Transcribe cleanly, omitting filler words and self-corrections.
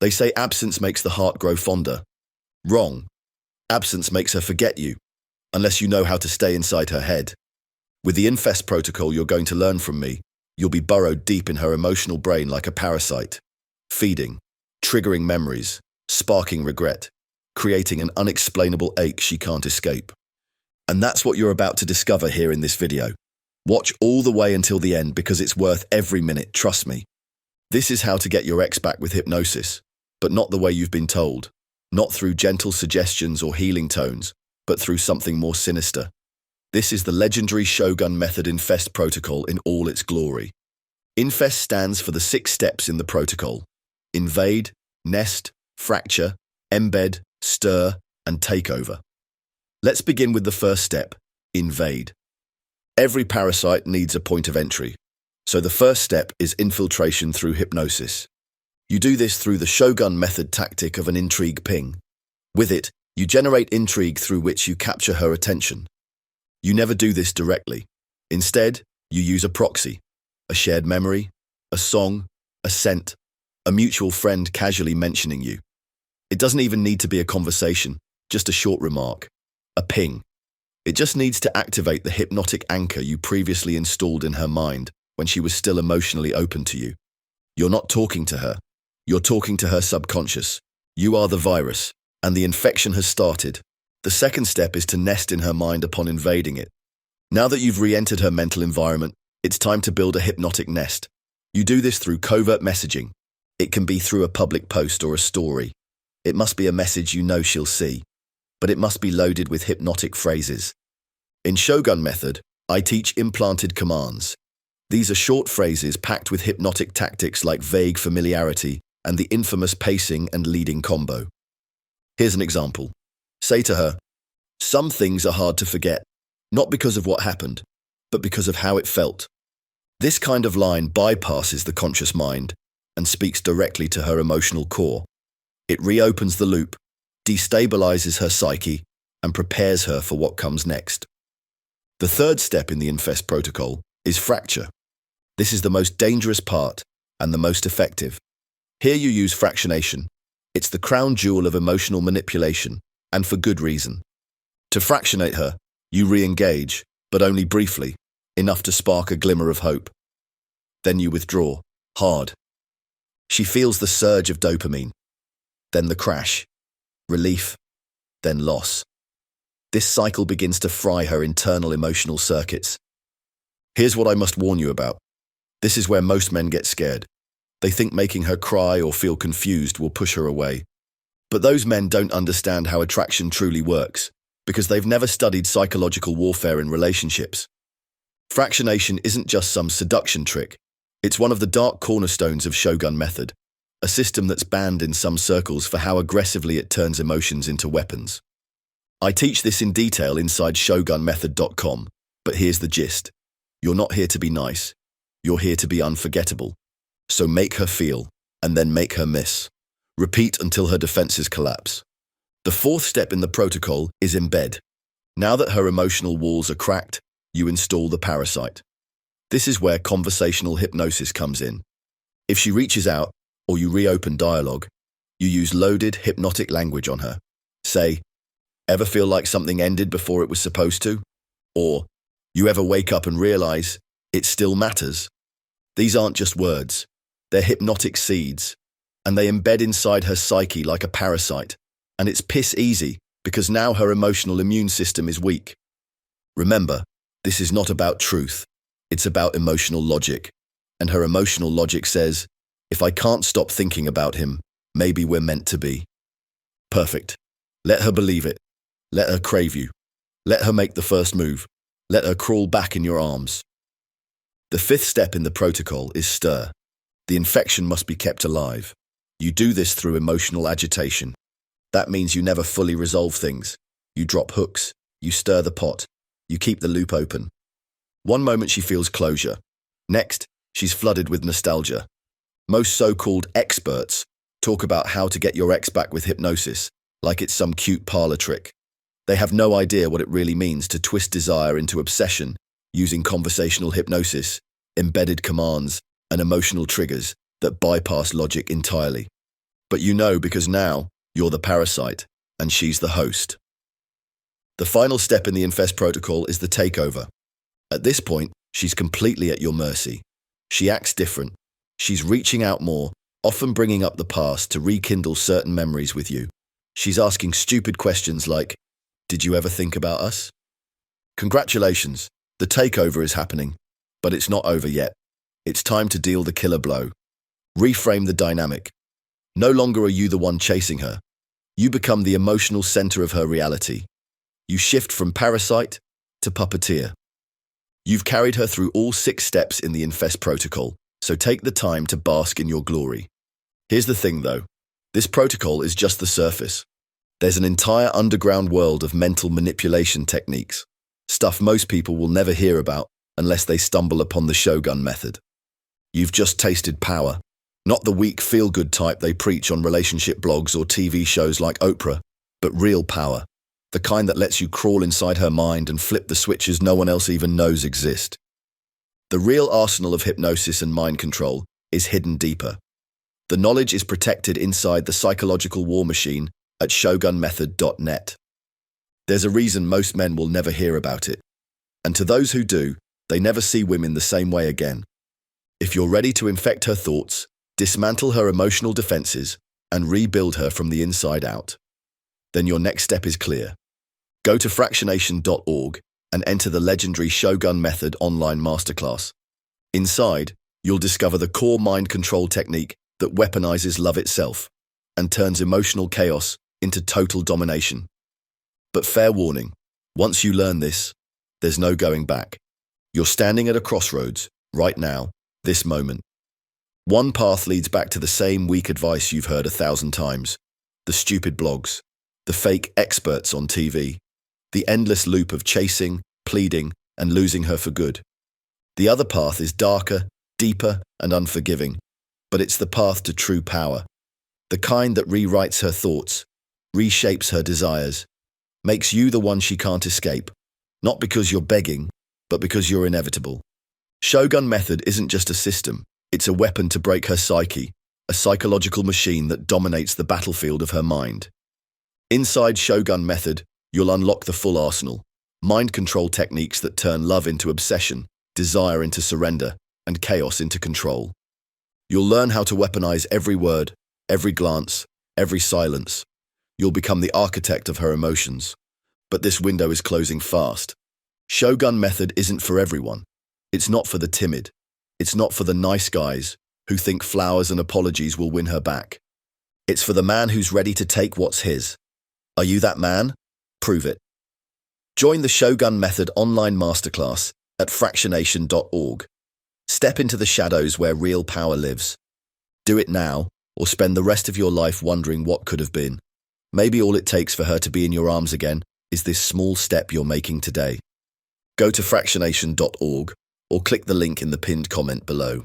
They say absence makes the heart grow fonder. Wrong. Absence makes her forget you, unless you know how to stay inside her head. With the I.N.F.E.S.T protocol you're going to learn from me, you'll be burrowed deep in her emotional brain like a parasite, feeding, triggering memories, sparking regret, creating an unexplainable ache she can't escape. And that's what you're about to discover here in this video. Watch all the way until the end because it's worth every minute, trust me. This is how to get your ex back with hypnosis, but not the way you've been told. Not through gentle suggestions or healing tones, but through something more sinister. This is the legendary Shogun Method I.N.F.E.S.T protocol in all its glory. I.N.F.E.S.T stands for the 6 steps in the protocol: Invade, Nest, Fracture, Embed, Stir, and Takeover. Let's begin with the first step, Invade. Every parasite needs a point of entry, so the first step is infiltration through hypnosis. You do this through the Shogun Method tactic of an intrigue ping. With it, you generate intrigue through which you capture her attention. You never do this directly. Instead, you use a proxy, a shared memory, a song, a scent, a mutual friend casually mentioning you. It doesn't even need to be a conversation, just a short remark, a ping. It just needs to activate the hypnotic anchor you previously installed in her mind when she was still emotionally open to you. You're not talking to her. You're talking to her subconscious. You are the virus, and the infection has started. The second step is to nest in her mind upon invading it. Now that you've re-entered her mental environment, it's time to build a hypnotic nest. You do this through covert messaging. It can be through a public post or a story. It must be a message you know she'll see, but it must be loaded with hypnotic phrases. In Shogun Method, I teach implanted commands. These are short phrases packed with hypnotic tactics like vague familiarity and the infamous pacing and leading combo. Here's an example. Say to her, "Some things are hard to forget, not because of what happened, but because of how it felt." This kind of line bypasses the conscious mind and speaks directly to her emotional core. It reopens the loop, destabilizes her psyche, and prepares her for what comes next. The third step in the I.N.F.E.S.T protocol is fracture. This is the most dangerous part and the most effective. Here you use fractionation. It's the crown jewel of emotional manipulation, and for good reason. To fractionate her, you re-engage, but only briefly, enough to spark a glimmer of hope. Then you withdraw, hard. She feels the surge of dopamine, then the crash, relief, then loss. This cycle begins to fry her internal emotional circuits. Here's what I must warn you about. This is where most men get scared. They think making her cry or feel confused will push her away. But those men don't understand how attraction truly works, because they've never studied psychological warfare in relationships. Fractionation isn't just some seduction trick. It's one of the dark cornerstones of Shogun Method, a system that's banned in some circles for how aggressively it turns emotions into weapons. I teach this in detail inside shogunmethod.com, but here's the gist. You're not here to be nice. You're here to be unforgettable. So make her feel, and then make her miss. Repeat until her defenses collapse. The fourth step in the protocol is Embed. Now that her emotional walls are cracked, you install the parasite. This is where conversational hypnosis comes in. If she reaches out, or you reopen dialogue, you use loaded hypnotic language on her. Say, "Ever feel like something ended before it was supposed to?" Or, "You ever wake up and realize it still matters?" These aren't just words. They're hypnotic seeds, and they embed inside her psyche like a parasite. And it's piss easy, because now her emotional immune system is weak. Remember, this is not about truth. It's about emotional logic. And her emotional logic says, if I can't stop thinking about him, maybe we're meant to be. Perfect. Let her believe it. Let her crave you. Let her make the first move. Let her crawl back in your arms. The fifth step in the protocol is stir. The infection must be kept alive. You do this through emotional agitation. That means you never fully resolve things. You drop hooks. You stir the pot. You keep the loop open. One moment she feels closure. Next, she's flooded with nostalgia. Most so-called experts talk about how to get your ex back with hypnosis, like it's some cute parlor trick. They have no idea what it really means to twist desire into obsession using conversational hypnosis, embedded commands, and emotional triggers that bypass logic entirely. But you know because now you're the parasite and she's the host. The final step in the I.N.F.E.S.T protocol is the takeover. At this point, she's completely at your mercy. She acts different. She's reaching out more, often bringing up the past to rekindle certain memories with you. She's asking stupid questions like, "Did you ever think about us?" Congratulations, the takeover is happening, but it's not over yet. It's time to deal the killer blow. Reframe the dynamic. No longer are you the one chasing her. You become the emotional center of her reality. You shift from parasite to puppeteer. You've carried her through all 6 steps in the I.N.F.E.S.T protocol, so take the time to bask in your glory. Here's the thing though, this protocol is just the surface. There's an entire underground world of mental manipulation techniques, stuff most people will never hear about unless they stumble upon the Shogun Method. You've just tasted power, not the weak feel-good type they preach on relationship blogs or TV shows like Oprah, but real power. The kind that lets you crawl inside her mind and flip the switches no one else even knows exist. The real arsenal of hypnosis and mind control is hidden deeper. The knowledge is protected inside the psychological war machine at shogunmethod.net. There's a reason most men will never hear about it. And to those who do, they never see women the same way again. If you're ready to infect her thoughts, dismantle her emotional defenses, and rebuild her from the inside out, then your next step is clear. Go to fractionation.org and enter the legendary Shogun Method online masterclass. Inside, you'll discover the core mind control technique that weaponizes love itself and turns emotional chaos into total domination. But fair warning, once you learn this, there's no going back. You're standing at a crossroads, right now, this moment. One path leads back to the same weak advice you've heard 1,000 times, the stupid blogs, the fake experts on TV, the endless loop of chasing, pleading, and losing her for good. The other path is darker, deeper, and unforgiving, but it's the path to true power. The kind that rewrites her thoughts, reshapes her desires, makes you the one she can't escape, not because you're begging, but because you're inevitable. Shogun Method isn't just a system, it's a weapon to break her psyche, a psychological machine that dominates the battlefield of her mind. Inside Shogun Method, you'll unlock the full arsenal, mind control techniques that turn love into obsession, desire into surrender, and chaos into control. You'll learn how to weaponize every word, every glance, every silence. You'll become the architect of her emotions. But this window is closing fast. Shogun Method isn't for everyone. It's not for the timid. It's not for the nice guys who think flowers and apologies will win her back. It's for the man who's ready to take what's his. Are you that man? Prove it. Join the Shogun Method online masterclass at fractionation.org. Step into the shadows where real power lives. Do it now, or spend the rest of your life wondering what could have been. Maybe all it takes for her to be in your arms again is this small step you're making today. Go to fractionation.org or click the link in the pinned comment below.